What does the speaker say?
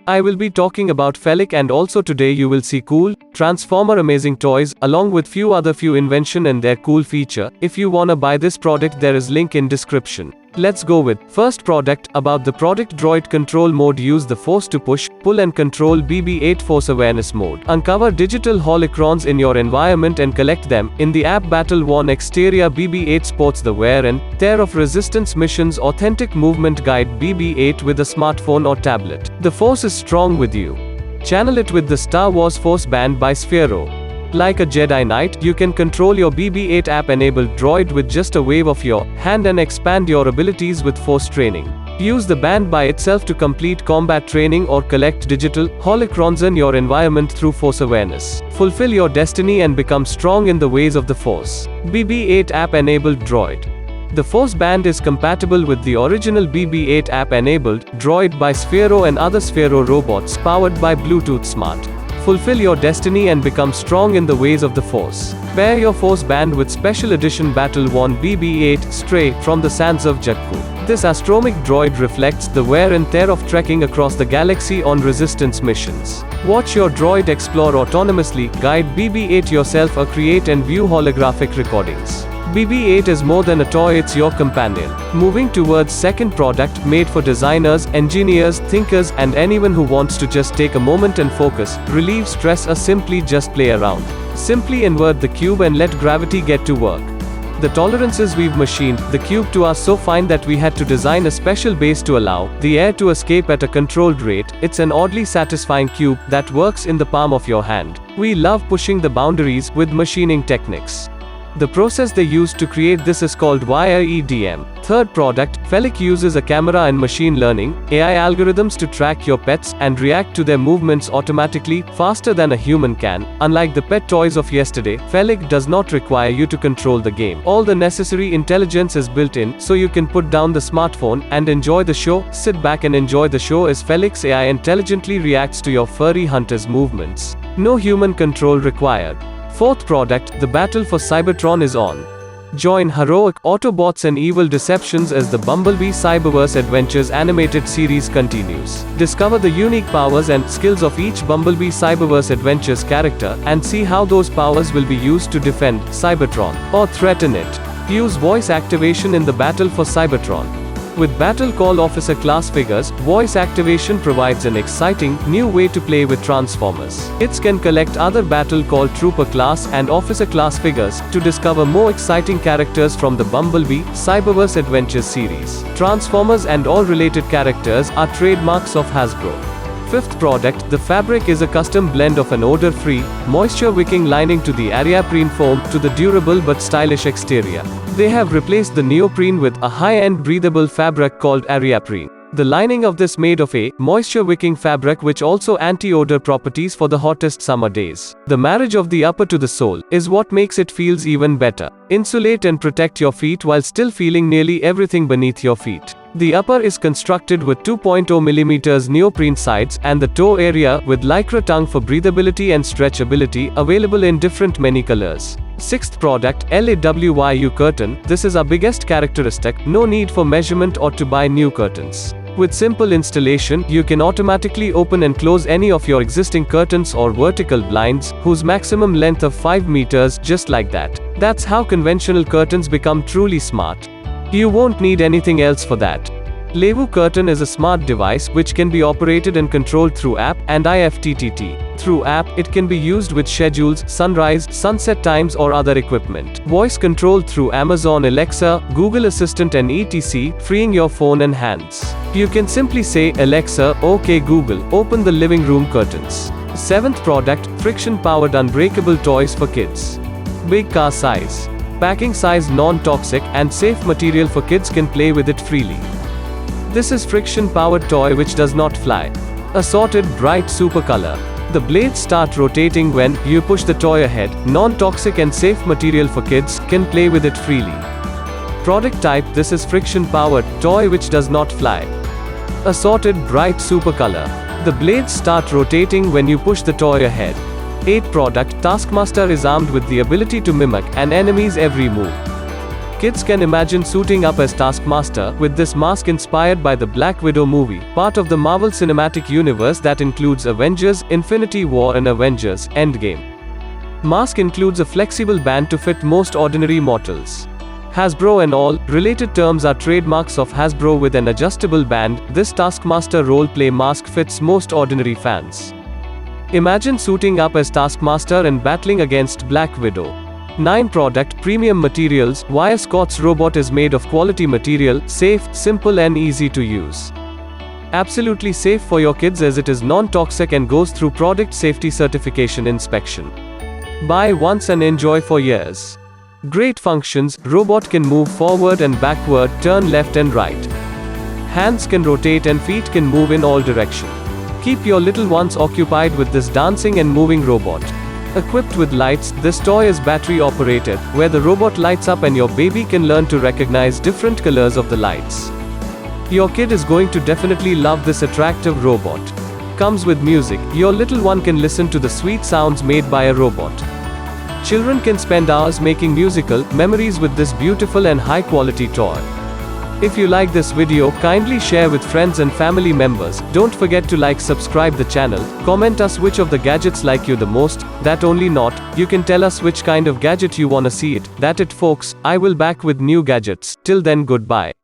I will be talking about Felic, and also today you will see cool, transformer amazing toys, along with few invention and their cool feature. If you wanna buy this product, there is link in description. Let's go with first product. About the product: Droid Control Mode. Use the force to push, pull and control BB-8 Force Awareness Mode. Uncover digital holocrons in your environment and collect them. In the app Battle Worn Exterior, BB-8 sports the wear and tear of resistance missions authentic movement guide BB-8 with a smartphone or tablet. The force is strong with you. Channel it with the Star Wars Force Band by Sphero. Like a Jedi Knight, you can control your BB-8 app-enabled droid with just a wave of your hand and expand your abilities with force training. Use the band by itself to complete combat training or collect digital holocrons in your environment through force awareness. Fulfill your destiny and become strong in the ways of the force. BB-8 app-enabled droid. The Force Band is compatible with the original BB-8 app-enabled droid by Sphero and other Sphero robots powered by Bluetooth Smart. Fulfill your destiny and become strong in the ways of the Force. Pair your Force Band with Special Edition Battle-Worn BB-8 Stray from the sands of Jakku. This astronomic droid reflects the wear and tear of trekking across the galaxy on resistance missions. Watch your droid explore autonomously, guide BB-8 yourself, or create and view holographic recordings. BB-8 is more than a toy, it's your companion. Moving towards second product, made for designers, engineers, thinkers, and anyone who wants to just take a moment and focus, relieve stress, or simply just play around. Simply invert the cube and let gravity get to work. The tolerances we've machined the cube to are so fine that we had to design a special base to allow the air to escape at a controlled rate. It's an oddly satisfying cube that works in the palm of your hand. We love pushing the boundaries with machining techniques. The process they used to create this is called YREDM. Third product, Felic uses a camera and machine learning AI algorithms to track your pets and react to their movements automatically, faster than a human can. Unlike the pet toys of yesterday, Felic does not require you to control the game. All the necessary intelligence is built in, so you can put down the smartphone and enjoy the show. Sit back and enjoy the show as Felic's AI intelligently reacts to your furry hunter's movements. No human control required. Fourth product, the battle for Cybertron is on. Join heroic Autobots and evil deceptions as the Bumblebee Cyberverse Adventures animated series continues. Discover the unique powers and skills of each Bumblebee Cyberverse Adventures character, and see how those powers will be used to defend Cybertron or threaten it. Use voice activation in the battle for Cybertron. With Battle Call Officer class figures, voice activation provides an exciting, new way to play with Transformers. Kids can collect other Battle Call Trooper class and Officer class figures to discover more exciting characters from the Bumblebee Cyberverse Adventures series. Transformers and all related characters are trademarks of Hasbro. Fifth product, the fabric is a custom blend of an odor-free, moisture-wicking lining to the Ariaprene foam to the durable but stylish exterior. They have replaced the neoprene with a high-end breathable fabric called Ariaprene. The lining of this made of a moisture-wicking fabric which also anti-odor properties for the hottest summer days. The marriage of the upper to the sole is what makes it feels even better. Insulate and protect your feet while still feeling nearly everything beneath your feet. The upper is constructed with 2.0 mm neoprene sides and the toe area with lycra tongue for breathability and stretchability, available in different many colors. Sixth product, LAWYU curtain. This is our biggest characteristic, no need for measurement or to buy new curtains. With simple installation, you can automatically open and close any of your existing curtains or vertical blinds, whose maximum length of 5 meters, just like that. That's how conventional curtains become truly smart. You won't need anything else for that. Lewu Curtain is a smart device which can be operated and controlled through app and IFTTT. Through app, it can be used with schedules, sunrise, sunset times or other equipment. Voice controlled through Amazon Alexa, Google Assistant and etc., freeing your phone and hands. You can simply say, Alexa, OK Google, open the living room curtains. Seventh product, friction-powered unbreakable toys for kids. Big car size. Packing size, non-toxic, and safe material for kids can play with it freely. This is friction-powered toy which does not fly. Assorted bright super color. The blades start rotating when you push the toy ahead. Non-toxic and safe material for kids can play with it freely. Product type, this is friction-powered toy which does not fly. Assorted bright super color. The blades start rotating when you push the toy ahead. 8 product, Taskmaster is armed with the ability to mimic an enemy's every move. Kids can imagine suiting up as Taskmaster, with this mask inspired by the Black Widow movie, part of the Marvel Cinematic Universe that includes Avengers, Infinity War and Avengers, Endgame. Mask includes a flexible band to fit most ordinary mortals. Hasbro and all related terms are trademarks of Hasbro. With an adjustable band, this Taskmaster role-play mask fits most ordinary fans. Imagine suiting up as Taskmaster and battling against Black Widow. 9 Product Premium Materials. Why Scott's robot is made of quality material, safe, simple and easy to use. Absolutely safe for your kids as it is non-toxic and goes through product safety certification inspection. Buy once and enjoy for years. Great functions. Robot can move forward and backward, turn left and right. Hands can rotate and feet can move in all directions. Keep your little ones occupied with this dancing and moving robot. Equipped with lights, this toy is battery operated, where the robot lights up and your baby can learn to recognize different colors of the lights. Your kid is going to definitely love this attractive robot. Comes with music. Your little one can listen to the sweet sounds made by a robot. Children can spend hours making musical memories with this beautiful and high quality toy. If you like this video, kindly share with friends and family members. Don't forget to like, subscribe the channel, comment us which of the gadgets like you the most. That only not, you can tell us which kind of gadget you wanna see it. That it folks, I will back with new gadgets. Till then, goodbye.